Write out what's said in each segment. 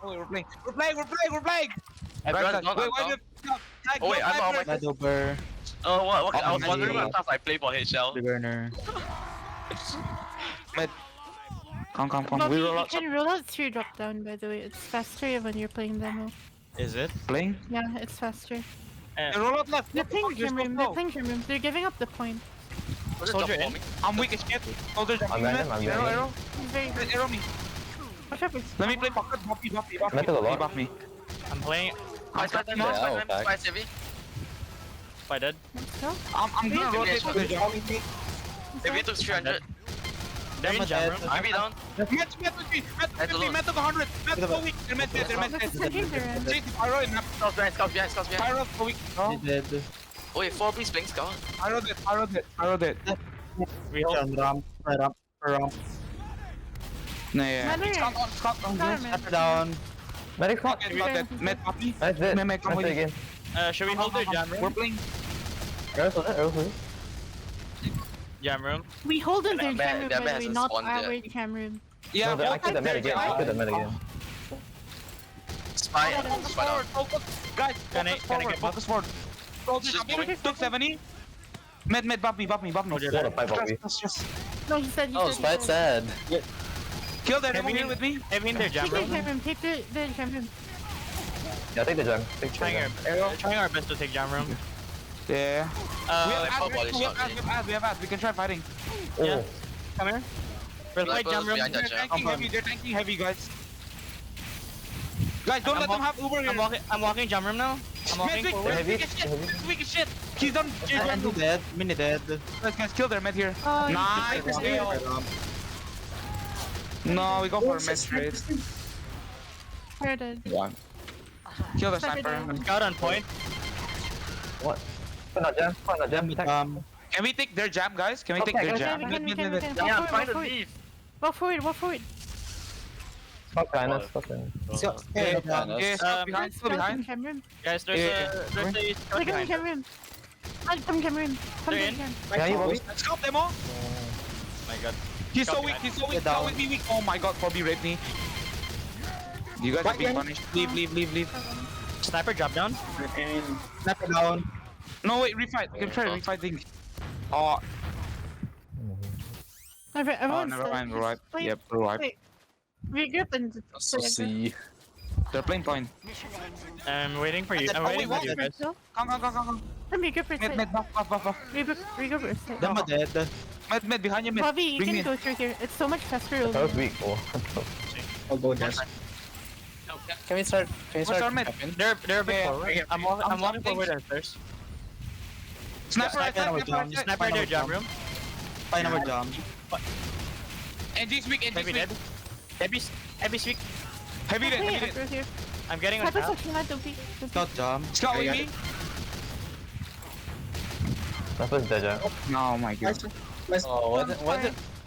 Oh, we're playing. Everyone, Right, don't, wait, don't. wait, Oh wait, I'm on my. Bad over. Oh, what? I was Oh, wondering yeah. what class I play for HL. The burner. Come. Bobby, We roll you out. can roll out through drop down, by the way. It's faster when you're playing demo. Is it? Playing. Yeah, it's faster. Roll out left. They're playing You're gym so room. They're slow. playing gym room. They're giving up the point. Soldier in. I'm weak as shit. Soldier jumping. I'm behind him, Arrow. He's very good. Arrow me. Watch out for Let me play pocket. Buff me. Metal a lot. Buff me. I'm playing. My side time, Yeah, my I'll time, back. my heavy. If I did. Let's go. I'm gonna rotate for the jump. Heavy took 300. They're in jam room. Heavy down. Met 50, Met 100. Met go weak. They're Met. Let's take their end. Chase Pyro and Scouts behind. Pyro go weak. Oh, Dead. Oh wait, 4 please blink scout. Pyro dead. We hold. Ramp. No, yeah. Another Scott on this. Environment. Down. Medic not. Scott dead. Met puppy. Nice hit. Mehmet, come Nice with hit me. again. Should we hold their jam We're room? playing. Arrows on it. Arrows on it. Jam room. We hold in their That cam room, man by the way, hasn't not spawned our yet. cam room. Yeah, No, I killed the med again. I killed the med again. Spy down. Focus. Guys, Can I get focus forward. Soldier Just jumping. going. 270. Med, buff me. Hold your What a dead. pipe on me. Just. No, he said he Oh, said Spite sad. Kill them. Can we- Here with me. Heavy in their jam Take their room. cam room. Take their cam room. Yeah, take the jam. Take the jam. Trying our best to take jam room. Yeah. We I have pop body shot. ads. We can try fighting. Yeah. Oh. Come here. We're like jam room. Behind that jam. They're tanking heavy, guys. Guys, don't let them have Uber here. I'm walking jam room now. I'm walking Mid, forward. Heavy. weak as shit. He's done. Mini dead. Mini dead. Guys, kill their med here. Oh, Nice. No, we go for a med straight. We're dead. Kill the sniper. Scout on point. What? Put not jam. Put not jam. Can we take their jam, guys? Can we take their We jam? can. Yeah, I'm trying to leave. Walk forward. Fuck kindness. Fuck kindness. Yeah, stop behind. Stop behind. Cam room. Guys, there's a scout Take him behind. cam room. Come cam room. Come They're to in. cam. Yeah, you Bobby. Stop them all. My god. He's so Stop weak. behind. He's so weak. Get down. Go with me weak. Oh my god, Bobby raped me. You guys are being punished. Leave. Sniper drop down. Sniper down. No, wait, refight. We can try refighting. Oh, Everyone's never dead. mind. We're right. Wait, Yep, we're right. wait. Regroup and see. They're playing point. I'm waiting for you. I'm Oh, waiting wait, for you guys. Go. Come. Regroup or Med, side. buff. Regroup or side. Them are dead. Med, behind you, Med. Bobby, you Bring can me. go through here. It's so much faster That over was here. weak. Oh. I'll go there. Can we start? What's our med? They're a bit Yeah, forward. yeah. I'm walking jumping. forward and first. Sniper right side. Sniper in their jam room. Final jam. NG's weak. Heavy dead. Heavy weak. Heavy Okay, dead. through here. I'm getting on Sniper's top. actually not OP. Not jam. Scout with me. Sniper's dead jam. No, my god. Oh,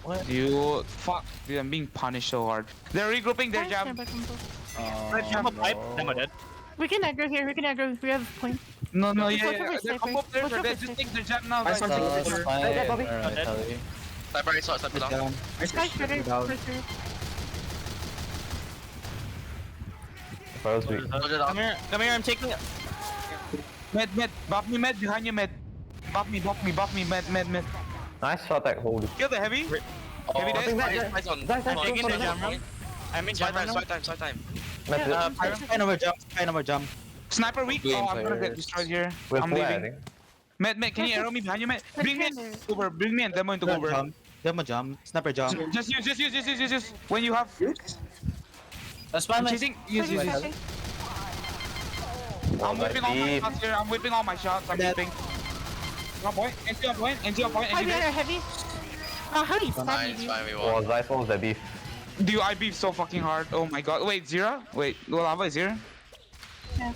what? You fuck. Dude, I'm being punished so hard. They're regrouping their jam. I'm a pipe. Them are dead. We can aggro here. We have point. No, Watch yeah. over They're sniper. come up there. Watch They're over dead. Just sniper. take their jam now, guys. Sniper right shot, sniper down. Sky shredder. For sure. That was weak. Soldier down. Come here. I'm taking. Med. Buff me, Med. Behind you, Med. Buff me, Med. Nice shot that holy. Kill the heavy. Oh, Heavy dead. Spy's on. I'm taking the jam room. I'm in Spy jam room. time. Final jam. Sniper weak. Oh, I'm gonna get destroyed here. We're I'm full, I leaving. think. Med, can you arrow me behind you, Med? Bring me over. Bring me and demo into over. Demo jam. Sniper jam. Just use. When you have. That's fine. Chasing. Use. I'm whipping all my shots here. I'm whipping all my shots. I'm whipping. One point. NG on point. Heavy or heavy? Oh, how do you stab Nice, you? fine, we Oh, won. Zeiss was the beef. Dude, I beef so fucking hard. Oh my god. Wait, Zero? Wait, lava is here? Yeah.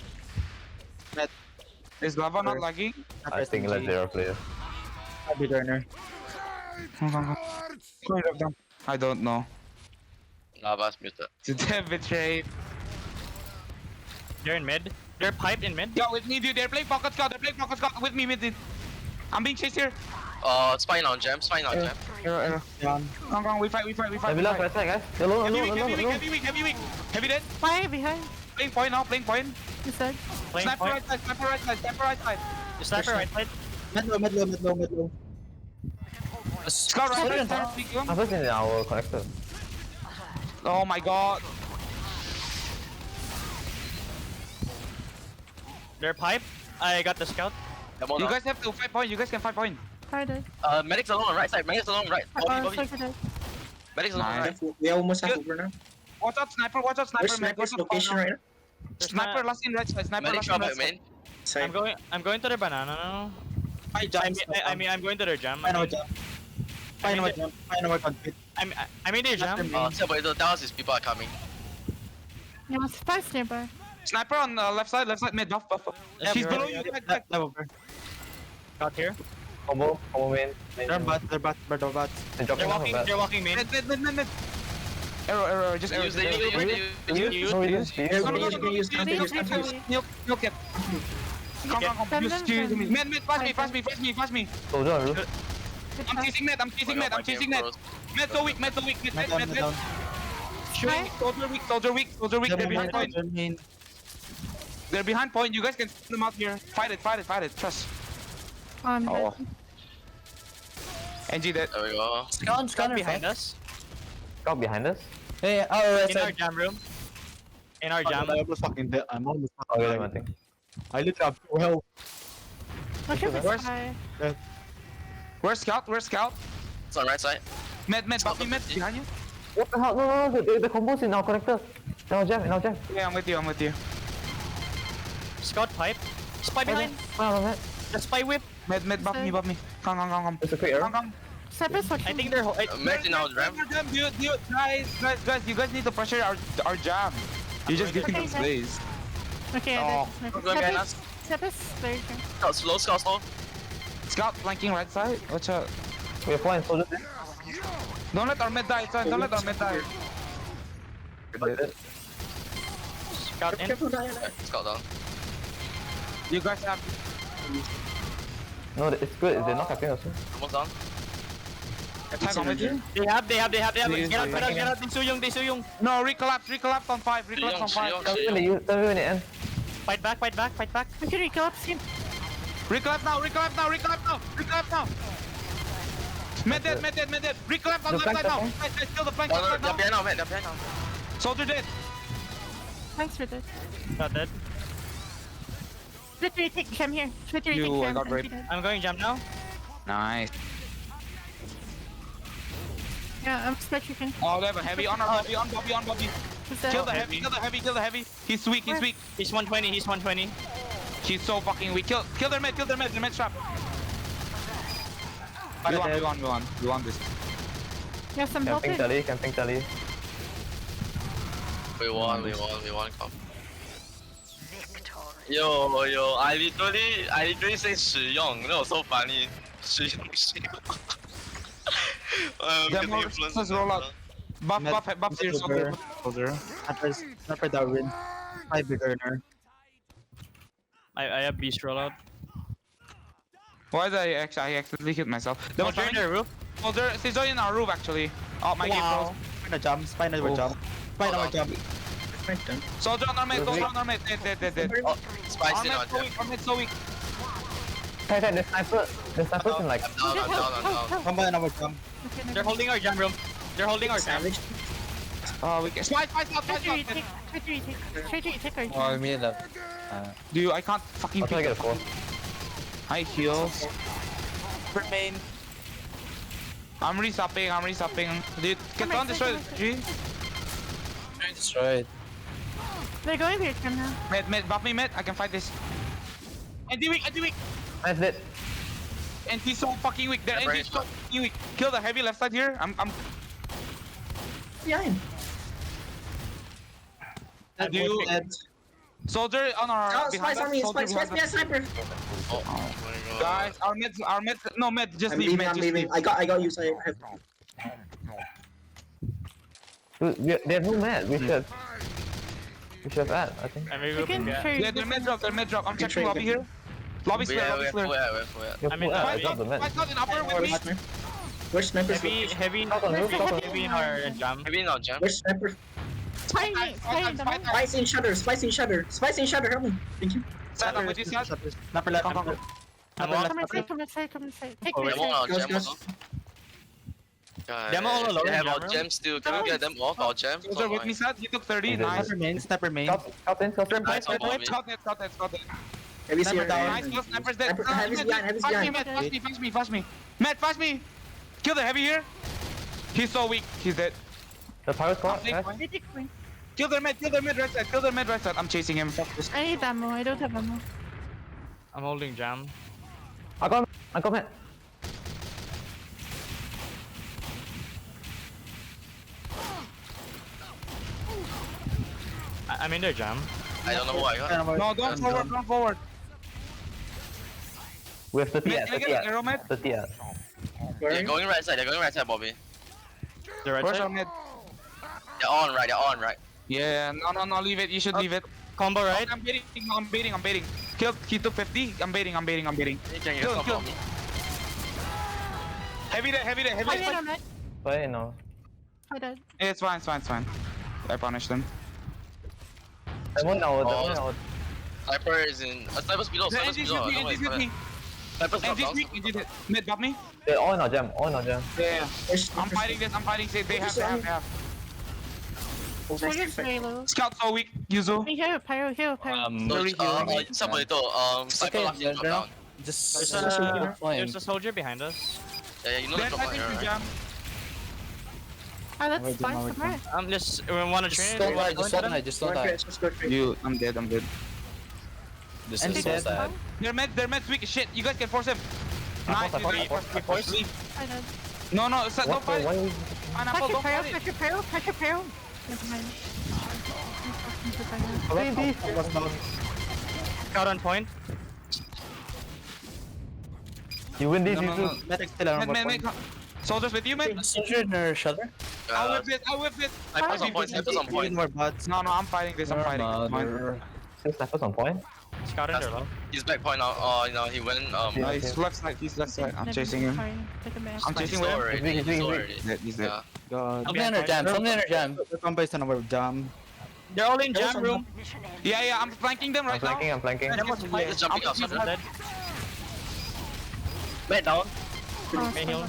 Is lava not lagging? I think let's zero player. Happy turner. Come. I don't know. Lava's muted. They're betrayed. They're in mid. They're piped in mid. Yo, with me, dude. They're playing pocket scout. With me, with it. I'm being chased here. Spine on jam, spine on jam. Arrow. Down. Come, we fight. Heavy left, right side, guys. Hello, Heavy hello, weak, hello, heavy hello. weak. Heavy dead. Fire behind. Playing point now, playing point. You said. Playing Sniper point. right side, sniper right side, sniper right side. Sniper right side. Mid low. Scout right side, I'm first in our connector. Oh my god. They're pipe. I got the scout. You guys have to 5 point, you guys can 5 point. Fire dead. Medics alone on right side, medics alone right. Bobby. Sniper dead. Medics alone Nice. right. We almost have over now. Watch out sniper, Where's man. sniper's location right now? Sniper last in right side, sniper Medics last in drop right it, side. man. Side. I'm going to their banana now. I I'm going to their jam. I know what jump. I know what jump. I mean their jam. But the Dallas people are coming. Yeah, spice nearby. Sniper on left side, mid, buff. She's below you, back. Over. Got here. Combo main. They're bot. They're They're dropping off of that. They're walking main. Mid. Arrow, just arrow. Use it. No, use. Milk it. Come. Use me. Mid, pass me. Soldier on roof. Good I'm pass. chasing net. Mid so weak. Mid. Soldier weak. They're behind point. You guys can send them out here. Fight it. Trust. I'm Oh. dead. NG dead. There we go. Scout behind us. Scout behind us. Hey, right In our side. jam room. In our jam. I'm almost fucking dead. I'm almost Okay, fucking one thing. I literally have 2 health. Look at this Where's- guy. Where's scout? It's on right side. Mid. Buffy mid. Behind you. What the hell? No. The combo's in our connector. In our jam. Yeah, I'm with you. Scout pipe. Spy behind. Oh, man. The spy whip. Mid. Buff me. Come. It's a quick arrow. Come. Sniper's watching. I think they're. Medics in our jam. Dude, guys, you guys need to pressure our jam. You're just giving Okay, them guys. space. Okay, Oh. I Go behind us. Sniper's very good. Scout slow. Scout flanking right side. Watch out. We have flying soldier. Don't let our mid die, son. Don't let our mid die. Scout in. Scout down. You guys have. No, it's good. They're not capping us. Almost down. Attack on mid. They have. Yes, Get out. They suyong. No, recollapse on 5. Recollapse on 5. Tell me when it ends. Fight back. Okay, recollapse him. Recollapse now. Mid dead. Recollapse on The left flank, side the now. flank. Guys, kill the flank. They're Left side behind now. now, man. They're behind now. Soldier dead. Thanks for that. Not dead. Victory take cam here. Victory You, take I cam. got raped. I'm going jam now. Nice. Yeah, I'm spectating. Oh, they have a heavy on our Bobby. Who's Kill that? the heavy. He's weak. He's 120. She's so fucking weak. Kill their mid. The mid trap. We won this. Yeah, some Camping help. tally. We won, come. Yo, I literally say 使用, that was so funny. 使用. Demo, let's roll out. Buff here, soldier. Sniper Darwin. I big earner. I have beast rollout. Why did I accidentally hit myself? They were Soldier in trying. their roof. Soldier, she's in our roof actually. Oh, my game froze. Spine over jump. Soldier on our mid. Dead. Spice in Our on jam. mid so weak. Hey, the sniper's in like. I'm down. Come by another jump. Okay, They're holding our jam room. They're holding our jam. Savage. Oh, we can. Spice out. Victory take our Oh, I mean that. Dude, I can't fucking I'll try to get a 4. High heals. Remain. I'm resupping. Dude, get on destroy the G. Destroyed. They're going here, cam now. Mid, buff me mid. I can fight this. Anti weak. That's it. NT so fucking weak. They're Yeah, NT so fucking weak. Kill the heavy left side here. I'm Behind. Dude, soldier on our behind us. Soldier behind us. Sniper. Oh my god. Guys, our mid, no mid, just I'm leave, leaving, mid, I'm just leaving. leave. I got you, so I have. Dude, they have no mat. We should have had, I think. I'm We can regrouping. trade. Yeah, they're mid drop. I'm checking lobby here. Lobby's clear, Yeah, lobby's clear. You're I mean, full, Fight drop the out, mid. fight out in upper with me. Where's sniper's Heavy, location? heavy, Stop on roof, stop on heavy in our jam. Maybe not jam. Where's sniper? Spy me, spy in the mount. Spicing shutter, spicing shutter, spicing shutter, help me. Thank you. Set up with you, set. Sniper left, Come, come, sniper I'm left. on. Come inside, come inside, come inside. Take Oh, my Demo side. on Goes, jam goes. also. Demo all alone They have in our jam gem still. Can we get them off our gem? Soldier with me, set. He took 30, Easy. nice. Sniper main, sniper main. Scout in, scout in. Nice, Wait, Bobby. Scout it, scout it, scout it. Heavy Sniper here. down. Nice, kill, sniper's dead. Sniper- heavy's behind, heavy's Fast me, behind. Matt, fast me, fast me, fast me. Matt, fast me. Kill the heavy here. He's so weak, he's dead. The pyro squad, Take nice. point. Take point. Kill their mid right side, kill their mid right side. I'm chasing him. I need ammo, I don't have ammo. I'm holding jam. I got him. I'm in their jam. I don't know who I got. No, don't forward, don't forward. We have 30 Mid, at, can I 30 get an arrow, at. Matt? 30 at. They're going right side. They're going right side, Bobby. The right Where's our side. mid? They're on right. They're on right. Yeah, no, leave it. You should leave it. Combo right. I'm baiting. Kill, he took 50. I'm baiting. You can get Kill, some kill. Bobby. Heavy there. I hit him, Matt. Wait, no. I died. It's fine. I punished them. That one Oh. out. Sniper is in. Sniper's below. The Sniper's NG's below. with me, NG's with me. Sniper's not NG's down. weak, NG's hit. Mid, got me? They're all in our jam, all in our jam. Yeah. Where's I'm fighting this. They have. Soldier's very low. Scout so weak, Yuzu. Hey, here, pyro, here, pyro. Somebody Sniper locked in, drop down. Just There's a soldier behind us. Yeah, you know the They're drop down fighting here, to right? jam. Oh, that's fine for me. I'm just. We want to train. Just don't die, just don't die. Just go straight. You, I'm dead. This And is he's so dead. sad. They're meds weak as shit. You guys can force him. Nice, I force. leave. I died. No, don't What fight. the one? Pineapple, Touch your don't pyro, fight it. touch your pyro, touch your pyro. Never mind. Scout on point. You win these, No, you no, two. no. Medic still around. Mid. Soldiers with you, mid? Soldier in our shelter? I'll whip it. Sniper's on point. Sniper's on point. More bots. No, I'm fighting this. I'm fighting. Fine. Mother. Six snipers on point. Scout in there low. He's back point now. Oh, you know, he went. No, he's left side. I'm chasing him. I'm chasing with him. already. He's weak. already. He's dead. Yeah. God. Something in our jam, something in our jam. The combo is on our jam. They're all in jam room. Yeah, I'm flanking them right now. I'm flanking. He's jumping up. They're Sniper. dead. Mid down. Oh, Main heal.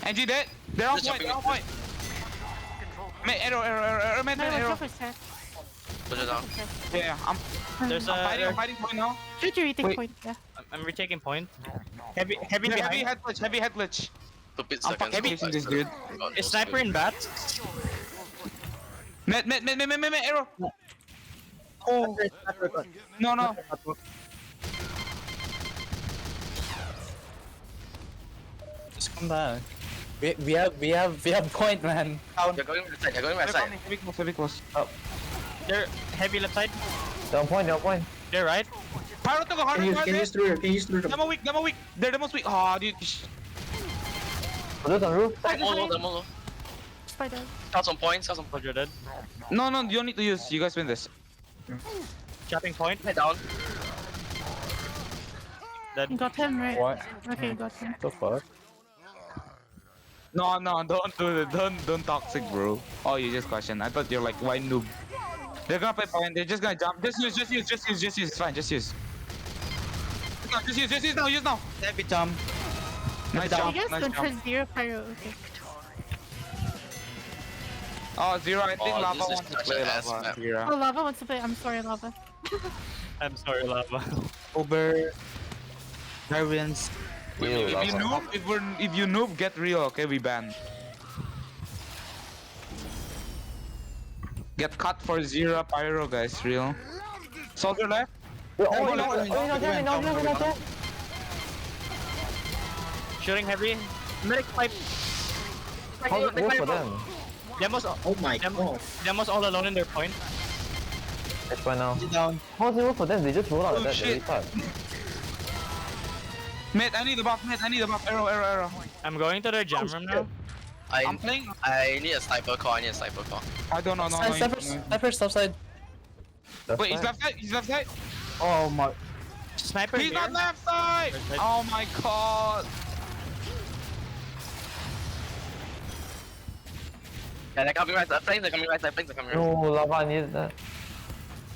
NG dead. They're on They're point. Mid, arrow, mid, No, arrow. it's over, sir. Push it down. Yeah, I'm There's I'm fighting point now. Should you retake Wait. point? Yeah. I'm retaking point. Heavy Heavy behind. head glitch. Stupid I'm seconds. fucking chasing this dude. Is sniper in bat? Mid, arrow. Oh, no. Just come back. We have point, man. They're going right side. They're going right side. Very close. They're heavy left side. They're on point. They're right. Pyro took a hard Can you one. use through? Can you use through? Demo weak. They're the most weak. Oh, dude. Those on roof. They're low. Spider. Scouts on point. Scouts on point. Soldier dead. No, you don't need to use. You guys win this. Chopping point. Head down. Dead. You got him, right? What? Okay, you got him. The fuck? No, don't do it. Don't toxic, bro. Oh, you just question. I thought you're like, why noob? They're gonna play point. They're just gonna jump. Just use. It's fine. Just use. No, just use now. Use now. Heavy jump. Nice You jump. guys Nice don't jump. trust zero pyro. Okay. Oh, Zero. I think Oh, Lava this is wants to such play an ass Lava. map. Zero. Oh, lava wants to play. I'm sorry, lava. I'm sorry, lava. Over. Darwin's. If you noob, get real. Okay, we ban. Get cut for Zero Pyro, guys. Real. Soldier left. Shooting heavy. Medic pipe. How's it work for them? Oh my god. Demos all alone in their point. It's by now. Down. How's it work for them? They just roll out Oh, of that every shit. time. Mid, I need the buff. Arrow. I'm going to their jam room now. I'm playing. I need a sniper call. I don't know. Sniper left side. Wait, he's left side. Oh my. Sniper He's here. on left side. Right side. Oh my god. Yeah, they're coming right side. Flames are coming right side. Flames are coming right No, side. lava needed that.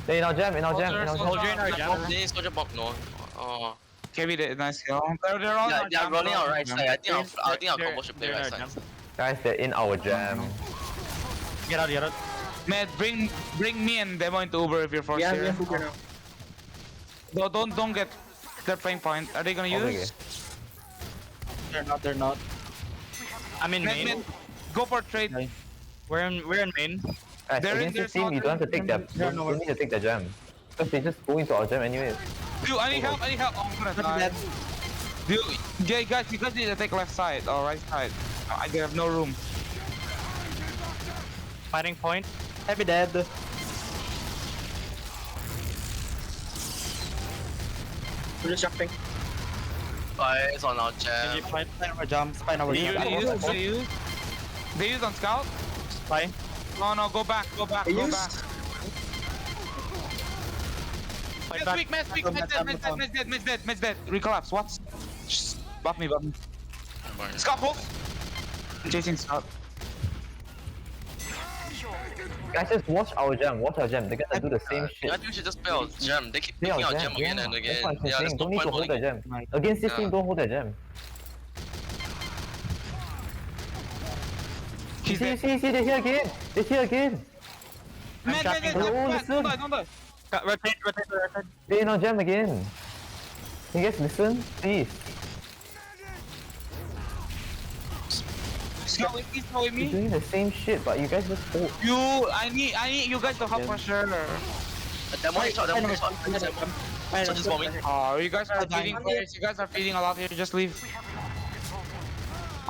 They in our jam, in our jam, in our jam. Soldier in our jam. They need soldier bomb. No. Oh. KB did nice kill. They're all Yeah, on they're jam, rolling they're all out on right jam. side. I think our combo should play They're in right our side. jam. Guys, they're in our jam. Get out, get out. Matt, bring me and Demo into Uber if you're forced Yeah, we here. have Uber now. No, don't get their playing point. Are they gonna Okay. use? They're not. I'm in Matt, main. Matt, go for trade. Okay. We're in main. Guys, They're in against their this team, you don't have to take their, They're you nowhere. don't need to take their jam. Because they just go into our jam anyways. Dude, I need help. Oh, I'm gonna die. Dead. Dude, yeah, you guys need to take left side or right side. I have no room. Fighting point. Heavy dead. We're just jumping. Guys on our Can jam. you fight our jam? Spine our They jam. use on scout. Spy. No, go back. They Go used. back. Fight Miss back. weak, miss dead. Recollapse, what? Just buff me. Scout pulse. Chasing scout. Guys, just watch our jam, They're gonna do the same shit. I think we should just play our jam. They keep Play picking our our jam again yeah. and That's again. what I'm Yeah, saying. there's no Don't need to point hold their holding. jam. Against this Yeah. team, don't hold their jam. He's See, dead. they're here again. They're here again. Man, Oh, listen. don't die. Rotate. They're in our jam again. Can you guys listen? Please. Scout with me, scout with You're me. doing the same shit, but you guys just hold. I need you guys to help for sure. Demo shot. So just bomb me. Oh, you guys are feeding players. You guys are feeding a lot here. Just leave.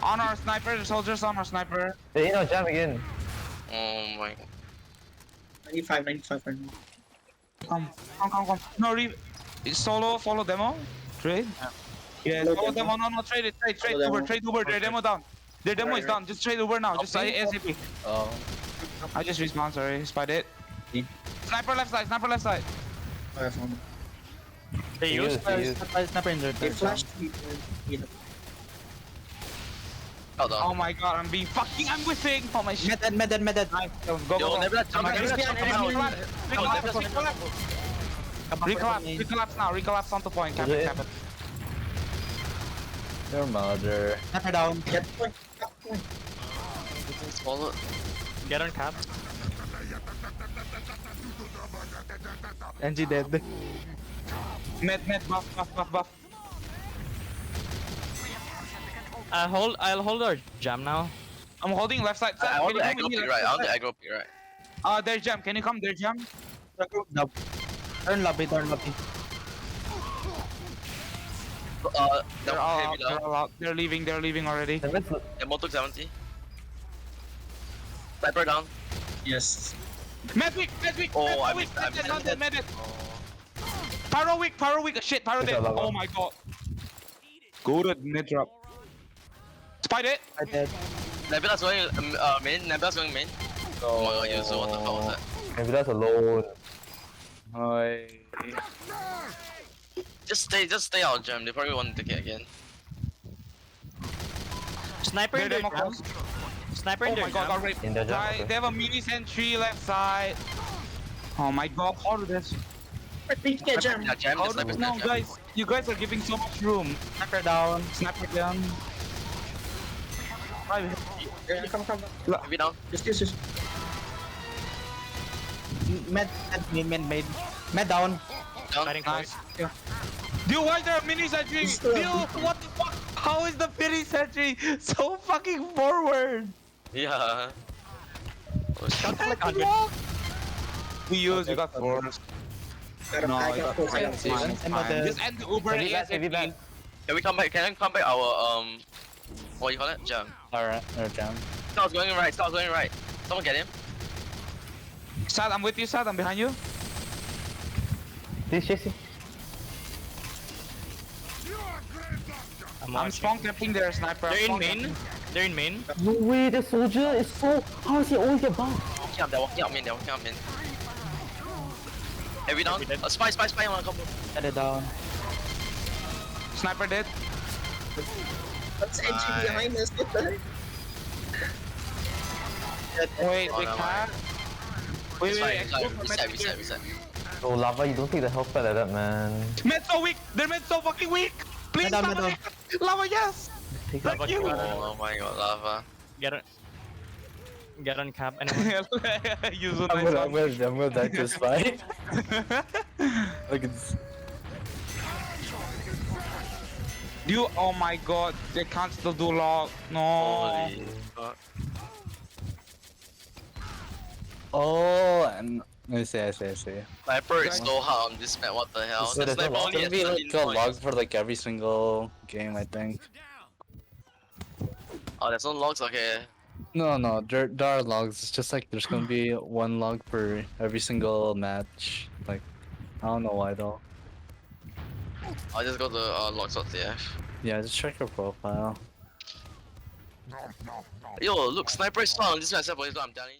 On our sniper, the soldiers on our sniper. They're in our jam again. Oh my. 95 right now. Come. No, solo, follow demo. Trade. Yeah, follow demo. No, trade Follow Uber, demo. trade Uber. Their demo down. Their demo is Right. done. Just trade Uber now. Just ASAP. Oh. I just respawned, sorry. Spied it. Yeah. Sniper left side. I have one. They use use. sniper in their They jam. flashed people. You know. Hold on. Oh my god, I'm whiffing. Oh my shit. Med dead. Nice. Go. Yo, never let jump. Enemies behind, enemies behind. Recollapse now. Recollapse on the point. Cap it. Your mother. Sniper down. Get point. Swallow. Get on cap. NG dead. Med, buff. I'll hold our jam now. I'm holding left side. I want Can the you come aggro with me pick left right. I want side? the aggro pick right. Their jam. Can you come? Their jam. No. Turn lobby. They're They're all heavy out. They're down. all out. They're leaving already. Demo took 70. Sniper down. Yes. Medic. Oh, I missed that. Medic. Pyro weak. Shit, Pyro dead. Lava. Oh my god. Good mid drop. Spied it. I dead. Nebula's going main. Nebula's going main. Oh my god, Yuzu, what the fuck was that? Maybe that's alone. Just stay out, Gem. They probably want to take it again. Sniper in They're their demo jam. close. Sniper Oh in their my god, jam. got raped. In their jam, Right, okay. they have a mini sentry left side. Oh my god, how do this? Please get jam. Yeah, Gem, How the do sniper's no, dead, Gem. guys? You guys are giving so much room. Sniper down. Sniper down. Yeah, come. Maybe down. Just. Med down. Down. Fighting Nice. point. Yeah. Dude, why is there a mini sentry? He's still- Dude, what the fuck? How is the mini sentry so fucking forward? Yeah. Oh, shit. Like 100. We got force. No, I got four. Fine. Just end the Uber Heavy back, heavy back. ASAP. Can we come back? Can I come back our what do you call it? Jam. Alright, our jam. Scout's going right. Someone get him. Sad, I'm with you, Sad. I'm behind you. Please chase him. I'm I'm watching. spawn camping their sniper. They're in Spawn main. camping. They're in main. No way, the soldier is so. How is he always get buffed? They're walking out main. Heavy down. Heavy dead. Spy on a couple. Get it down. Sniper dead. What's edgy behind us? What the heck? Wait, Oh, they never can't. Wait, It's wait, fine, wait. reset. Oh, Lava, you don't take the health pad like that, man. Med's so weak. Their med's so fucking weak. Please, Mid down, Lava, mid yes. Lava, yes. Take Thank that. you. Oh my god, lava. Get on cap. Anyone? You so I'm nice. gonna die to this fight. Look at this. You, oh my god, they can't still do lock. No. Holy fuck. Oh, and I see. Sniper is so hard on this map, what the hell? So The there's sniper gonna only has be like 13 a log points. for like every single game, I think. Oh, there's no logs, okay. No, there are logs. It's just like there's gonna be one log for every single match. Like, I don't know why though. I'll just go to logs.tf. Yeah, just check your profile. Yo, look, sniper is found on this map, I'm telling you.